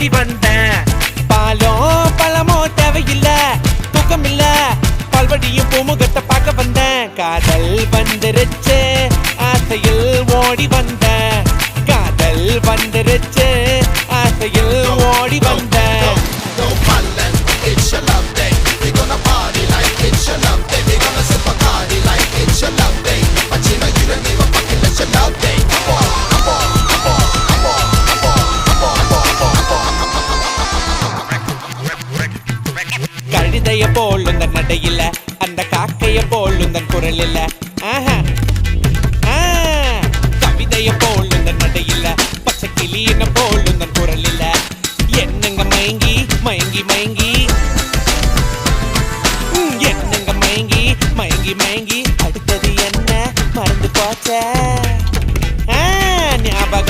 ஓடி வந்தேன். பாலோ பழமோ தேவையில்ல, தூக்கம் இல்ல, பல்வடியும் பூமுகத்தை பார்க்க வந்தேன். காதல் வந்துருச்சு, ஆசையில் ஓடி வந்தேன். காதல் வந்துருச்சு, ஆசையில் ஓடி வந்தேன். கழுதைய போலும் தன் நடையில, அந்த காக்கைய போலும் தன் குரல் இல்ல.